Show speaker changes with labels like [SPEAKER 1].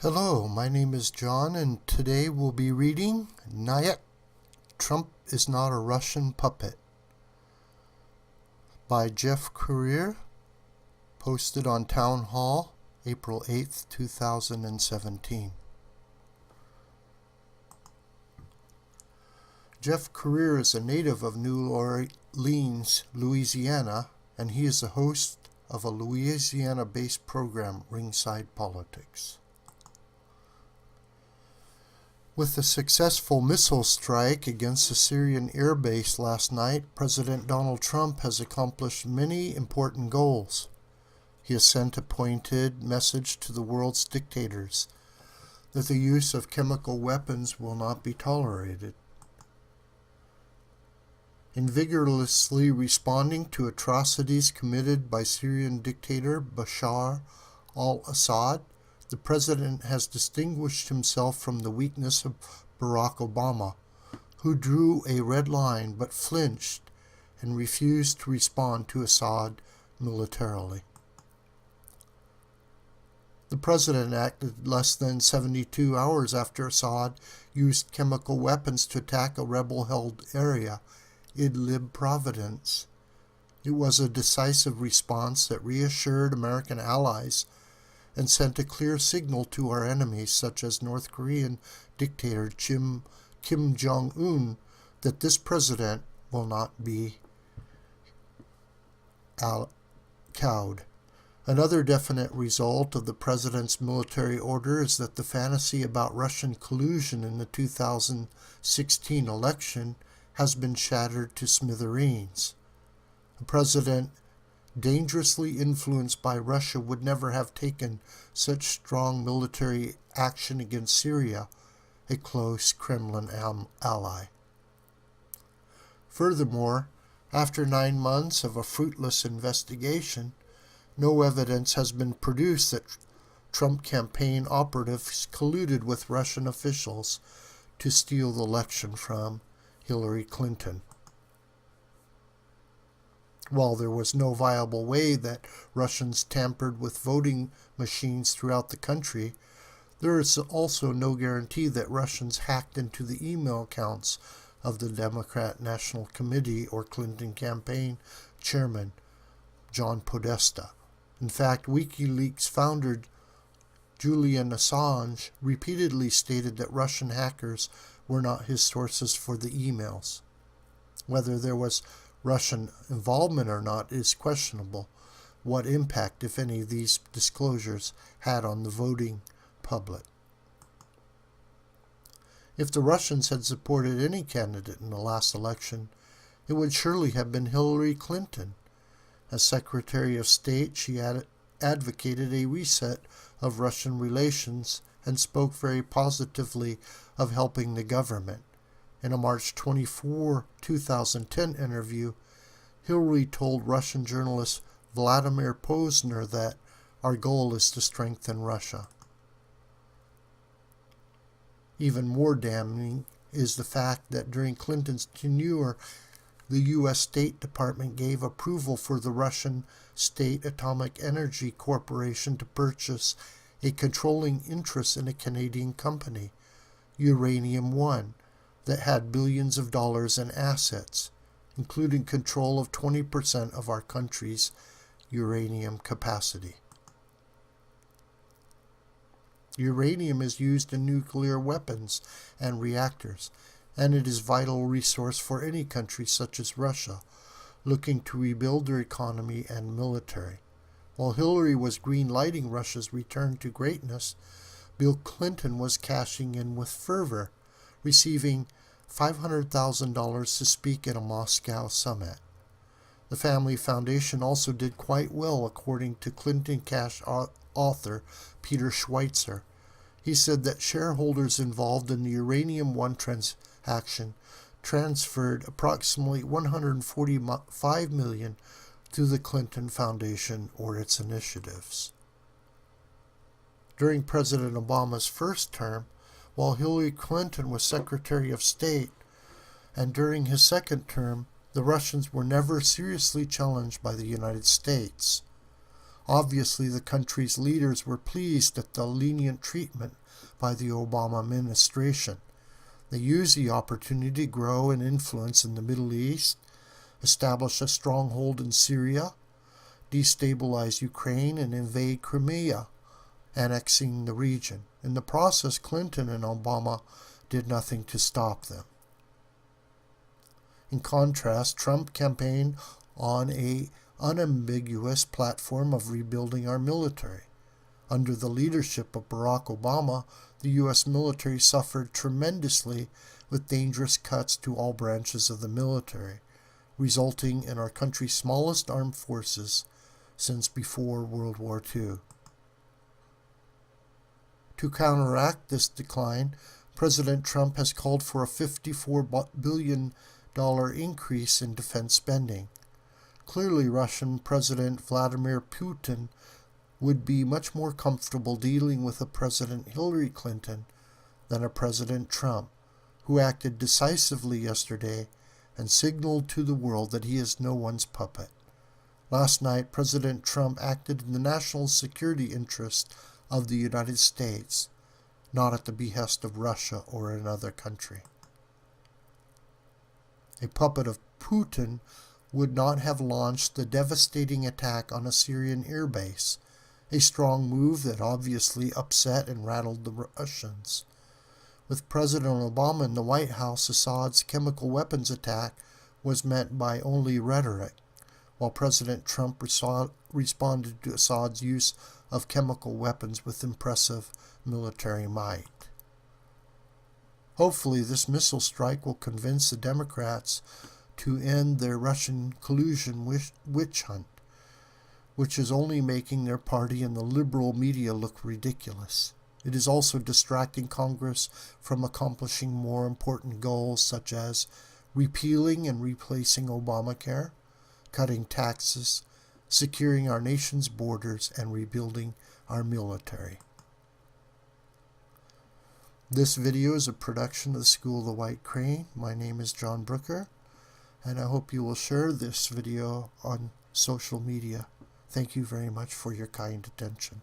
[SPEAKER 1] Hello, my name is John, and today we'll be reading Nyet, Trump is Not a Russian Puppet by Jeff Crouere, posted on Townhall, April 8th, 2017. Jeff Crouere is a native of New Orleans, Louisiana, and he is the host of a Louisiana-based program, Ringside Politics. With the successful missile strike against the Syrian air base last night, President Donald Trump has accomplished many important goals. He has sent a pointed message to the world's dictators that the use of chemical weapons will not be tolerated. In vigorously responding to atrocities committed by Syrian dictator Bashar al-Assad, the president has distinguished himself from the weakness of Barack Obama, who drew a red line but flinched and refused to respond to Assad militarily. The president acted less than 72 hours after Assad used chemical weapons to attack a rebel-held area, Idlib province. It was a decisive response that reassured American allies and sent a clear signal to our enemies, such as North Korean dictator Kim Jong-un, that this president will not be cowed. Another definite result of the president's military order is that the fantasy about Russian collusion in the 2016 election has been shattered to smithereens. A president dangerously influenced by Russia would never have taken such strong military action against Syria, a close Kremlin ally. Furthermore, after 9 months of a fruitless investigation, no evidence has been produced that Trump campaign operatives colluded with Russian officials to steal the election from Hillary Clinton. While there was no viable way that Russians tampered with voting machines throughout the country, there is also no guarantee that Russians hacked into the email accounts of the Democrat National Committee or Clinton campaign chairman John Podesta. In fact, WikiLeaks founder Julian Assange repeatedly stated that Russian hackers were not his sources for the emails. Whether there was Russian involvement or not is questionable. What impact, if any, these disclosures had on the voting public. If the Russians had supported any candidate in the last election, it would surely have been Hillary Clinton. As Secretary of State, she advocated a reset of Russian relations and spoke very positively of helping the government. In a March 24, 2010 interview, Hillary told Russian journalist Vladimir Posner that our goal is to strengthen Russia. Even more damning is the fact that during Clinton's tenure, the U.S. State Department gave approval for the Russian State Atomic Energy Corporation to purchase a controlling interest in a Canadian company, Uranium One, that had billions of dollars in assets, including control of 20% of our country's uranium capacity. Uranium is used in nuclear weapons and reactors, and it is a vital resource for any country such as Russia, looking to rebuild their economy and military. While Hillary was green-lighting Russia's return to greatness, Bill Clinton was cashing in with fervor, receiving $500,000 to speak at a Moscow summit. The family foundation also did quite well, according to Clinton Cash author Peter Schweitzer. He said that shareholders involved in the Uranium One transaction transferred approximately $145 million to the Clinton Foundation or its initiatives. During President Obama's first term, while Hillary Clinton was Secretary of State, and during his second term, the Russians were never seriously challenged by the United States. Obviously, the country's leaders were pleased at the lenient treatment by the Obama administration. They used the opportunity to grow in influence in the Middle East, establish a stronghold in Syria, destabilize Ukraine, and invade Crimea, annexing the region. In the process, Clinton and Obama did nothing to stop them. In contrast, Trump campaigned on an unambiguous platform of rebuilding our military. Under the leadership of Barack Obama, the U.S. military suffered tremendously with dangerous cuts to all branches of the military, resulting in our country's smallest armed forces since before World War II. To counteract this decline, President Trump has called for a $54 billion increase in defense spending. Clearly, Russian President Vladimir Putin would be much more comfortable dealing with a President Hillary Clinton than a President Trump, who acted decisively yesterday and signaled to the world that he is no one's puppet. Last night, President Trump acted in the national security interest of the United States, not at the behest of Russia or another country. A puppet of Putin would not have launched the devastating attack on a Syrian airbase, a strong move that obviously upset and rattled the Russians. With President Obama in the White House, Assad's chemical weapons attack was met by only rhetoric, while President Trump responded to Assad's use of chemical weapons with impressive military might. Hopefully, this missile strike will convince the Democrats to end their Russian collusion witch hunt, which is only making their party and the liberal media look ridiculous. It is also distracting Congress from accomplishing more important goals such as repealing and replacing Obamacare, cutting taxes, securing our nation's borders, and rebuilding our military. This video is a production of the School of the White Crane. My name is John Brooker, and I hope you will share this video on social media. Thank you very much for your kind attention.